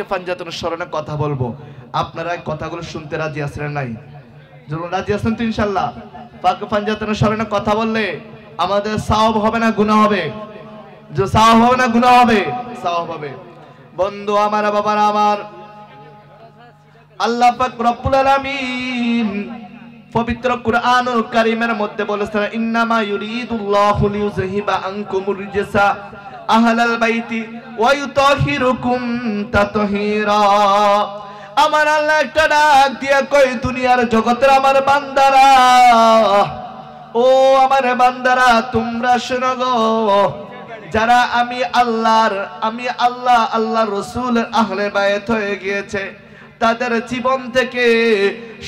ফাঁকে পাঞ্জাতনের স্মরণে কথা বলবো, আপনারা কথাগুলো শুনতে রাজি আছেন নাই? যখন রাজি আছেন তো ইনশাল্লাহ ফাঁকে পাঞ্জাতনের স্মরণে কথা বললে আমাদের সওয়াব হবে না গুনাহ হবে? যে সওয়াব হবে না গুনাহ হবে? সওয়াব হবে। বন্ধু আমার, বাবারা আমার, আল্লাহ পাক রব্বুল আলামিন পবিত্র কুরআনুল কারীমের মধ্যে বলেছেন, ইন্নামা ইউরিদুল্লাহু লিইউযহিবা আনকুমুর রিজসা আহলাল বাইতি ওয়া ইউতাহিরুকুম তাতহীরা। আমার আল্লাহ একটা ডাক দিয়া কয়, দুনিয়ার জগতের আমার বান্দারা, ও আমার বান্দারা, তোমরা শোনো গো, যারা আমি আল্লাহ রাসূলের আহলে বায়াত হয়ে গিয়েছে, তাদের জীবন থেকে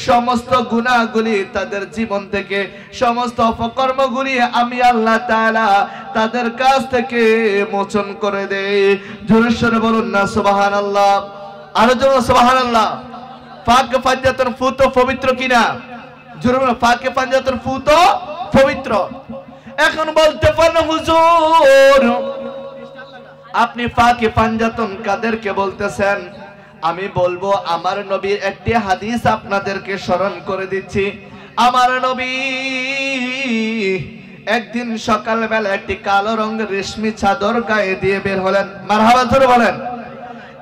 সমস্ত গুনাহগুলি, তাদের জীবন থেকে সমস্ত অপকর্মগুলি আমি আল্লাহ তাআলা তাদের কাছ থেকে মোচন করে দেই। জোরে সোরে বলুন না সুবহানাল্লাহ, আরো জোরে সুবহানাল্লাহ। ফাঁকে পাঞ্জাতন ফুত পবিত্র কিনা? জোরে বলুন, ফাঁকে পাঞ্জাতন ফুত পবিত্র। এখন বলতে পারেন, হুজুর আপনি ফাঁকে পাঞ্জাতন কাদেরকে বলতেছেন? আমি বলবো, আমার নবীর একটি হাদিস আপনাদেরকে স্মরণ করে দিচ্ছি। আমার নবী একদিন সকালবেলা একটি কালো রঙের রেশমি চাদর গায়ে দিয়ে বের হলেন। মারহাবা জোরে বলেন।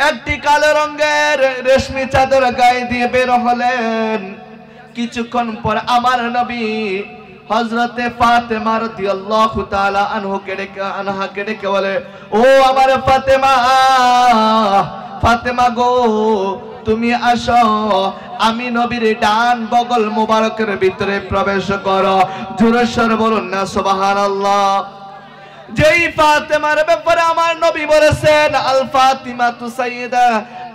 একটি কালো রঙের রেশমি চাদর গায়ে দিয়ে বের হলেন। কিছুক্ষণ পর আমার নবী হযরতে ফাতেমা রাদিয়াল্লাহু তাআলা আনহাকে ডেকে বলে, ও আমার ফাতেমা, ফাতেমা গো, তুমি আসো, আমি নবীর ডান বগল মোবারকের ভিতরে প্রবেশ করো। জোরে সোরে বলুন না সুবহানাল্লাহ। যেই ফাতেমার ব্যাপারে আমার নবী বলেছেন, আল ফাতিমাতু সাইয়্যিদা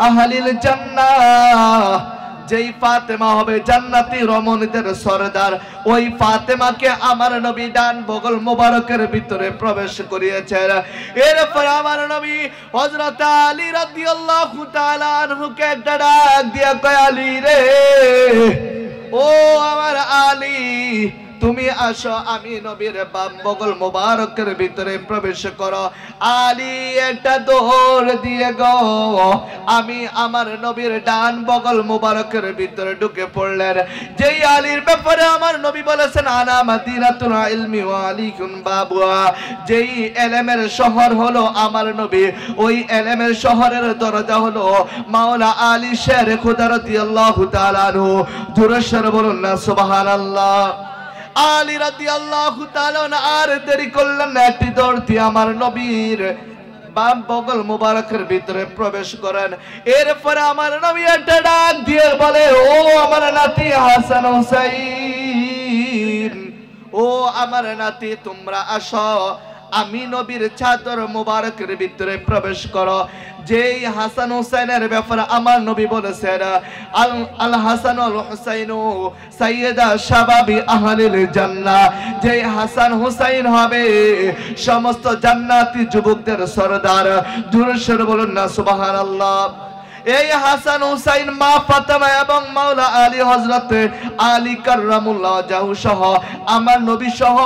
আহলিল জান্নাহ, যেই ফাতেমা হবে জান্নাতি রমণীদের সরদার, ওই ফাতেমাকে আমার নবী ডান বগল মোবারকের ভিতরে প্রবেশ করিয়েছেন। এরপর আমার নবী হযরত আলী রাদিয়াল্লাহু তাআলা আনহুকে একটা ডাক দিয়া কয়, আলী রে, ও আমার আলী, তুমি আসো, আমি নবীর বাম বগল মোবারকের ভিতরে প্রবেশ করো। আলী একটা দৌড় দিয়ে গো আমি আমার নবীর ডান বগল মোবারকের ভিতরে ঢুকে পড়লেন। যেই আলীর ব্যাপারে আমার নবী বলেছেন, আনা মাদিনাতুল ইলমি ওয়া আলিকুন বাবুয়া, যেই ইলমের শহর হলো আমার নবী, ওই ইলমের শহরের দরজা হলো মাওলা আলী শের খুদা রাদিয়াল্লাহু তাআলা আনহু। জোরে সোরে বলুন না সুবহানাল্লাহ। আলী রাদিয়াল্লাহু তাআলা আর দেরি করলেন না, একটি দৌড় দিয়ে আমার নবীর বাম বগল মোবারকের ভিতরে প্রবেশ করেন। এরপরে আমার নবী একটা ডাক দিয়ে বলে, ও আমার নাতি হাসান হুসাইন, ও আমার নাতি, তোমরা আসো, আমি নবীর চাদর মোবারকের ভিতরে প্রবেশ করো। যেই হাসান হুসাইনের ব্যাপারে আমার নবী বলেছেন, আল হাসান আল হুসাইন সাইয়্যিদা শাবাবি আহলিল জান্নাহ, যেই হাসান হুসাইন হবে সমস্ত জান্নাতি যুবকদের সরদার। জোরে সোরে বলুন না সুবহানাল্লাহ। এই হাসান হুসাইন মা ফাতেমা এবং মাওলা আলী হযরত আলী কাররামুল্লাহ ওয়াজহু সহ আমার নবী সহ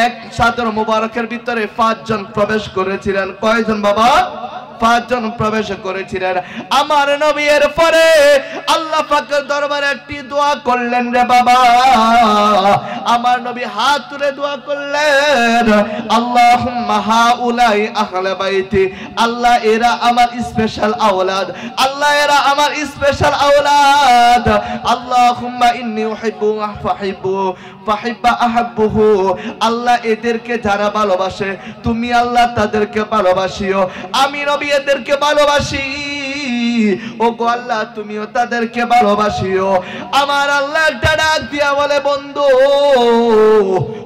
এক চাদর মোবারকের ভিতরে 5 জন প্রবেশ করেছিলেন। কয়জন বাবা? 5 জন প্রবেশ করেছিলেন। আমার নবী এর পরে আল্লাহ পাকের দরবারে একটি দোয়া করলেন রে বাবা। আমার নবী হাত তুলে দোয়া করলেন, আল্লাহুম্মা হাউলাই আহলে বাইতি, আল্লাহ এরা আমার স্পেশাল আওলাদ, আল্লাহ এরা আমার স্পেশাল আওলাদ। আল্লাহুম্মা ইন্নী উহিব্বু ফাহিব্বু ফাহিব্বা আহাব্বুহু, আল্লাহ এদেরকে যারা ভালোবাসে তুমি আল্লাহ তাদেরকে ভালোবাসিও, আমি নবী এদেরকে ভালোবাসি, ও গো আল্লাহ তুমিও তাদেরকে ভালোবাসিও। আমার আল্লাহ একটা ডাক দিয়া বলে, বন্ধু,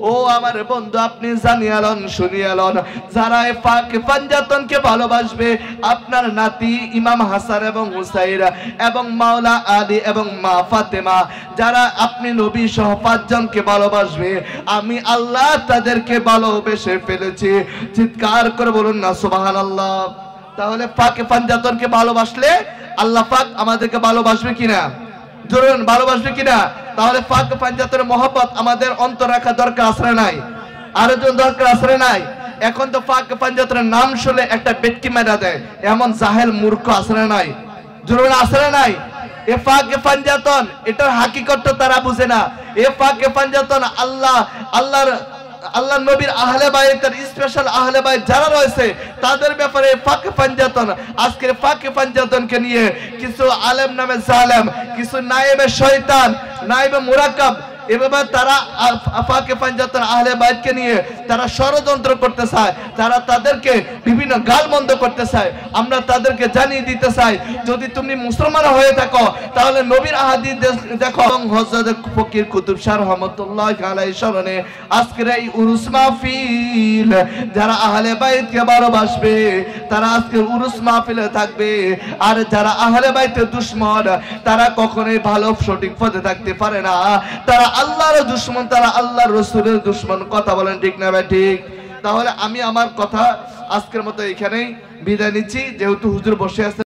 ও আমার বন্ধু, আপনি জানিয়ালন শুনিয়ালন, যারা এই ফাঁকে পাঞ্জাতনকে ভালোবাসবে, আপনার নাতি ইমাম হাসান এবং হুসাইন এবং মাওলা আলী এবং মা ফাতেমা, যারা আপনি নবী সহ 5 জনকে ভালোবাসবে, আমি আল্লাহ তাদেরকে ভালোবেসে ফেলেছি। চিৎকার করে বলুন না সুবহানাল্লাহ। তাহলে ফাঁকে পাঞ্জাতনকে ভালোবাসলে আল্লাহ পাক আমাদেরকে ভালোবাসবে কিনা? জোরে ভালোবাসবে কিনা? তাহলে ফাঁকে পাঞ্জাতনের মহব্বত আমাদের অন্তর রাখা দরকার আছে না নাই? আরো জন দরকার আছে না নাই? এখন তো ফাঁকে পাঞ্জাতনের নাম শুনে একটা ব্যক্তি মেরা দেয়, এমন জাহেল মূর্খ আসলে নাই, জরুরি আসলে নাই। এ ফাঁকে পাঞ্জাতন এটার হাকিকতটা তারা বুঝে না। এ ফাঁকে পাঞ্জাতন আল্লাহ নবীর আহলে বাইতের স্পেশাল আহলে বাইত যারা রয়েছে তাদের ব্যাপারে ফাঁকে পাঞ্জাতন। আজকে ফাঁকে পাঞ্জাতনকে নিয়ে কিছু আলেম নামে জালেম, কিছু নায়েবে শয়তান, নায়েবে মুরাক্কাব, এভাবে তারা ফাঁকে পাঞ্জাতন আহলে বাইতকে নিয়ে তারা ষড়যন্ত্র করতে চায়, তারা তাদেরকে বিভিন্ন গালমন্দ করতে চায়। আমরা তাদেরকে জানিয়ে দিতে চাই, যদি তুমি মুসলমান হয়ে থাকো তাহলে নবীর আহাদিস দেখো। হযরত ফকির কুতুব শাহ রহমাতুল্লাহি আলাইহি স্মরণে আজকের এই উরুস মাহফিল, যারা আহলে বাইতকে ভালোবাসবে তারা আজকে উরুস মাহফিলে থাকবে। আর যারা আহলে বাইতের দুশমন তারা কখনোই ভালো সঠিক পথে থাকতে পারে না, তারা আল্লাহর দুশমন, তারা আল্লাহর রাসূলের দুশমন। কথা বলেন ঠিক না ভাই? ঠিক। তাহলে আমি আমার কথা আজকের মতো এখানেই বিদায় নিচ্ছি, যেহেতু হুজুর বসে আছে।